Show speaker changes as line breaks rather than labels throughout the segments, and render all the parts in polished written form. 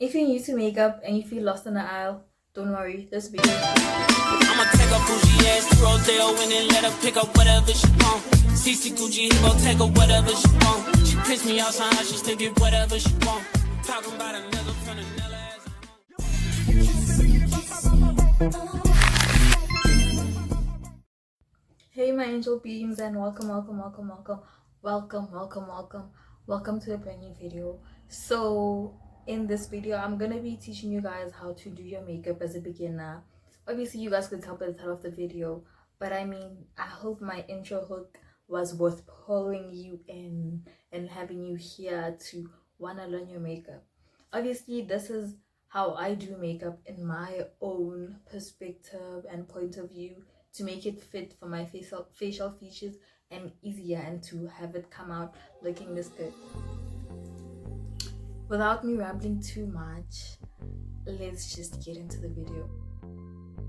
If you're new to makeup and you feel lost in the aisle, don't worry, this video is for you.
I'ma take a bougie ass to Rodeo and then let her pick up whatever she want. CC Gucci, he gon' take her whatever she want. She piss me off somehow, she still get whatever she want. Talking about a nigga from the Nella ass.
Hey my angel beings, and welcome to a brand new video. So in this video I'm gonna be teaching you guys how to do your makeup as a beginner. Obviously you guys could tell by the title of the video, but I mean, I hope my intro hook was worth pulling you in and having you here to want to learn your makeup. Obviously this is how I do makeup in my own perspective and point of view, to make it fit for my facial features and easier, and to have it come out looking this good. Without me rambling too much, let's just get into the video.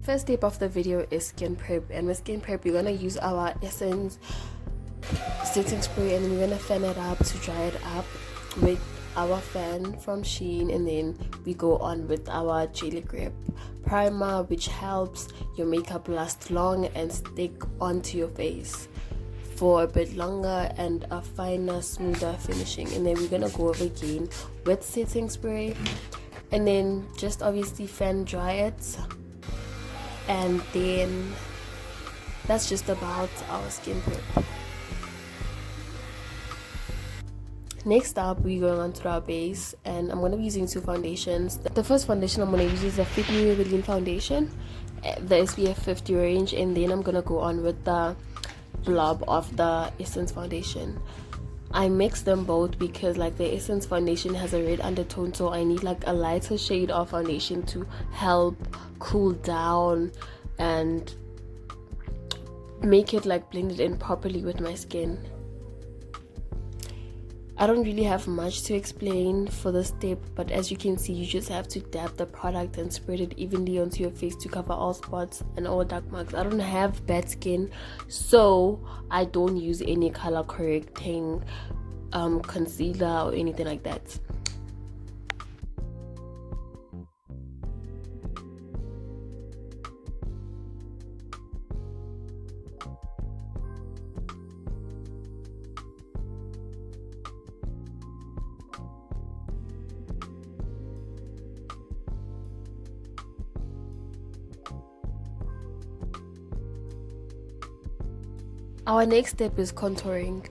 First step of the video is skin prep, and with skin prep we're gonna use our Essence setting spray, and then we're gonna fan it up to dry it up with our fan from Shein, and then we go on with our Jelly Grip primer, which helps your makeup last long and stick onto your face for a bit longer and a finer, smoother finishing. And then we're gonna go over again with setting spray, and then just obviously fan dry it, and then that's just about our skin prep. Next up, we're going on to our base, and I'm going to be using two foundations. The first foundation I'm going to use is the Fit Me Maybelline foundation, the SPF 50 range, and then I'm going to go on with the blob of the Essence foundation. I mix them both because like the Essence foundation has a red undertone, so I need like a lighter shade of foundation to help cool down and make it like blended in properly with my skin. I don't really have much to explain for this step, but as you can see, you just have to dab the product and spread it evenly onto your face to cover all spots and all dark marks. I don't have bad skin, so I don't use any color correcting concealer or anything like that. Our next step is contouring.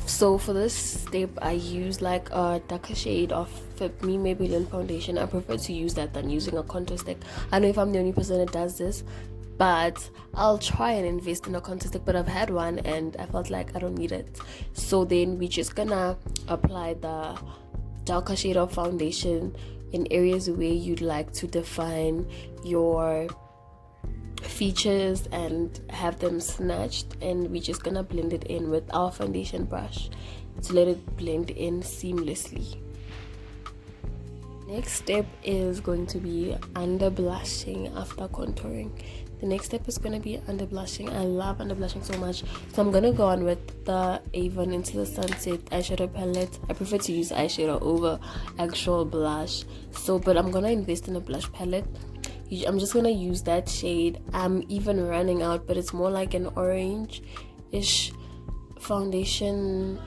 So for this step I use like a darker shade of Fit Me Maybelline foundation. I prefer to use that than using a contour stick. I know if I'm the only person that does this, but I'll try and invest in a contour stick, but I've had one and I felt like I don't need it. So then we're just gonna apply the darker shade of foundation in areas where you'd like to define your features and have them snatched, and we're just gonna blend it in with our foundation brush to let it blend in seamlessly. Next step is going to be under blushing after contouring. The next step is going to be under blushing. I love under blushing so much, so I'm gonna go on with the Avon Into the Sunset eyeshadow palette. I prefer to use eyeshadow over actual blush, but I'm gonna invest in a blush palette. I'm just gonna use that shade. I'm even running out, but it's more like an orange-ish foundation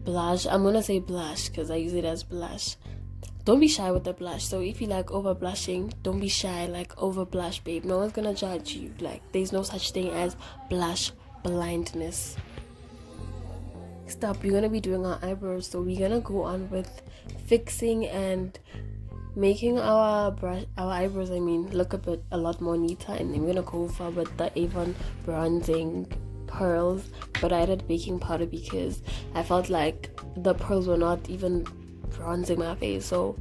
blush. I'm gonna say blush because I use it as blush. Don't be shy with the blush. So if you like over blushing, don't be shy. Like over blush, babe. No one's gonna judge you. Like there's no such thing as blush blindness. Next up, we're gonna be doing our eyebrows. So we're gonna go on with fixing and making our eyebrows look a lot more neater, and then we're gonna go over with the Avon bronzing pearls, but I added baking powder because I felt like the pearls were not even bronzing my face, so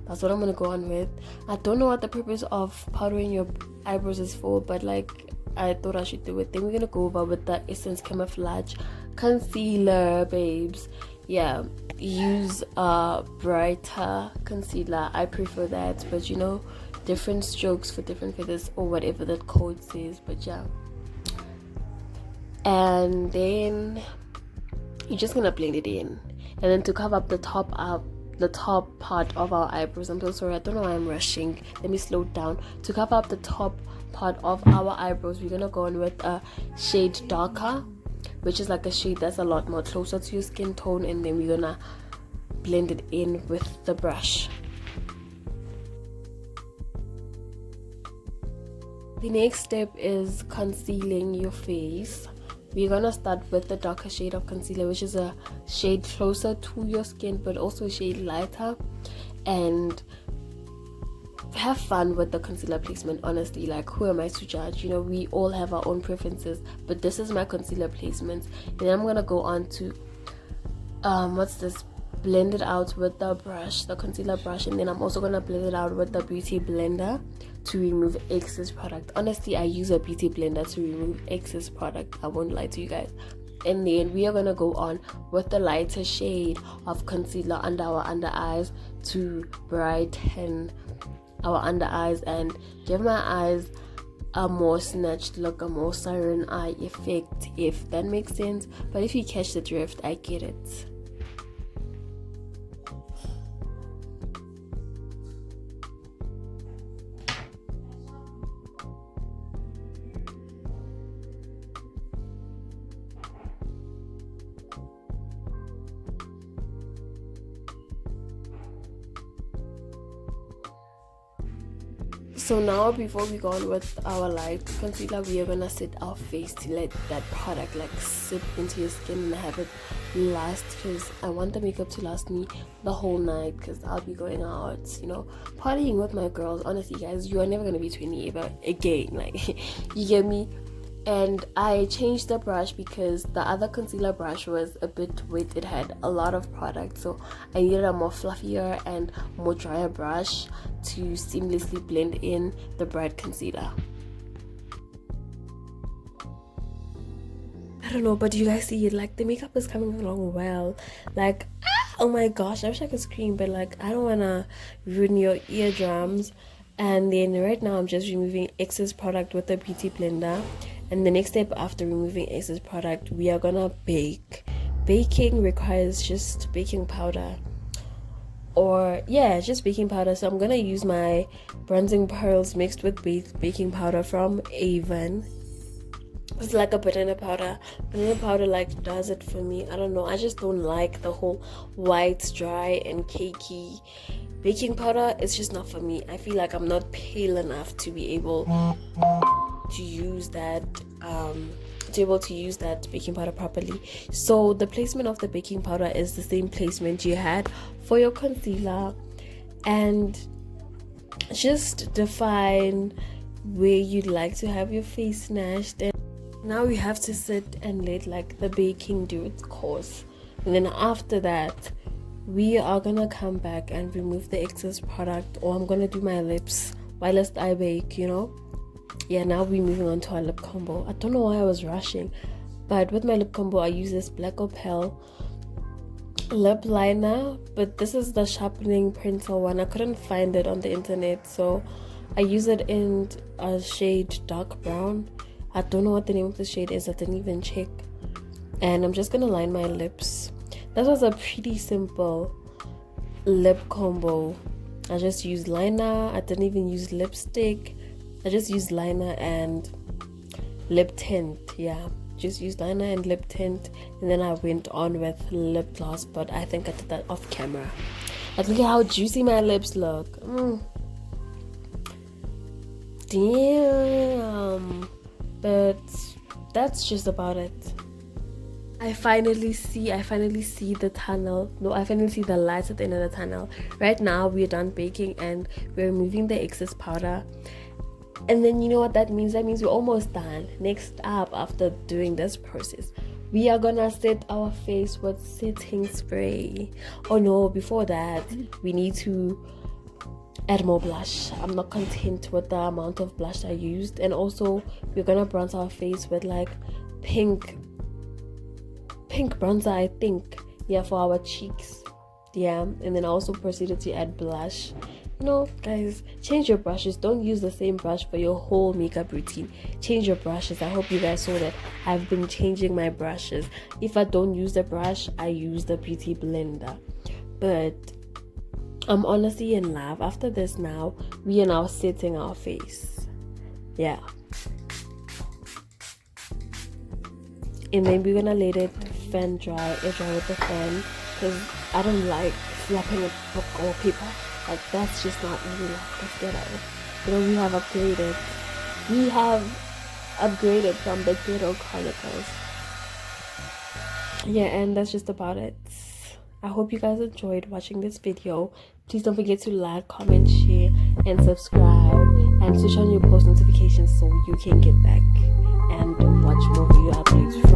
that's what I'm gonna go on with. I don't know what the purpose of powdering your eyebrows is for, but like I thought I should do it. Then we're gonna go over with the Essence Camouflage concealer, babes. Yeah, use a brighter concealer. I prefer that, but you know, different strokes for different feathers, or whatever that code says. But yeah, and then you're just gonna blend it in, and then to cover up the top up, the top part of our eyebrows. I'm so sorry, I don't know why I'm rushing. Let me slow down. To cover up the top part of our eyebrows, we're gonna go in with a shade darker, which is like a shade that's a lot more closer to your skin tone, and then we're gonna blend it in with the brush. The next step is concealing your face. We're gonna start with the darker shade of concealer, which is a shade closer to your skin but also a shade lighter. And have fun with the concealer placement, honestly. Like, who am I to judge? You know, we all have our own preferences, but this is my concealer placement. And then I'm gonna go on to blend it out with the brush, the concealer brush, and then I'm also gonna blend it out with the beauty blender to remove excess product. Honestly, I use a beauty blender to remove excess product, I won't lie to you guys. And then we are gonna go on with the lighter shade of concealer under our under eyes to brighten our under eyes and give my eyes a more snatched look, a more siren eye effect, if that makes sense. But if you catch the drift, I get it. So now, before we go on with our light concealer, we are gonna set our face to let that product like sip into your skin and have it last, because I want the makeup to last me the whole night, because I'll be going out, you know, partying with my girls. Honestly guys, you are never gonna be 20 ever again, like you get me. And I changed the brush because the other concealer brush was a bit wet, it had a lot of product, so I needed a more fluffier and more drier brush to seamlessly blend in the bright concealer. I don't know, but you guys see it, like the makeup is coming along well. Like, oh my gosh, I wish I could scream, but like I don't wanna ruin your eardrums. And then right now I'm just removing excess product with the beauty blender. And the next step after removing excess product, we are gonna bake. Baking requires just baking powder, or yeah, just baking powder. So I'm gonna use my bronzing pearls mixed with baking powder from Avon. It's like a banana powder. Banana powder like does it for me. I don't know, I just don't like the whole white, dry and cakey baking powder. It's just not for me. I feel like I'm not pale enough to be able to use that baking powder properly. So the placement of the baking powder is the same placement you had for your concealer, and just define where you'd like to have your face snatched. And now we have to sit and let like the baking do its course, and then after that we are gonna come back and remove the excess product, or I'm gonna do my lips whilst I bake, you know. Yeah, now we're moving on to our lip combo. I don't know why I was rushing, but with my lip combo I use this Black Opal lip liner, but this is the sharpening pencil one. I couldn't find it on the internet, so I use it in a shade dark brown. I don't know what the name of the shade is, I didn't even check. And I'm just gonna line my lips. That was a pretty simple lip combo. I just used liner, I didn't even use lipstick. I just used liner and lip tint. Yeah, just used liner and lip tint, and then I went on with lip gloss, but I think I did that off camera. Like, look at how juicy my lips look. Damn. But that's just about it. I finally see the tunnel. No, I finally see the lights at the end of the tunnel. Right now we're done baking and we're removing the excess powder. And then you know what that means? That means we're almost done. Next up, after doing this process, we are gonna set our face with setting spray. Oh no, before that, we need to add more blush. I'm not content with the amount of blush I used. And also, we're gonna bronze our face with like pink bronzer, I think. Yeah, for our cheeks. Yeah, and then I also proceeded to add blush. No, guys, change your brushes. Don't use the same brush for your whole makeup routine. Change your brushes. I hope you guys saw that I've been changing my brushes. If I don't use the brush, I use the beauty blender. But I'm honestly in love. After this now, we are now setting our face. Yeah. And then we're gonna let it fan dry, air dry with the fan, because I don't like slapping a book or paper. Like, that's just not really like the ghetto. You know, we have upgraded from the Ghetto Chronicles. Yeah, and that's just about it. I hope you guys enjoyed watching this video. Please don't forget to like, comment, share, and subscribe, and switch on your post notifications so you can get back and watch more video uploads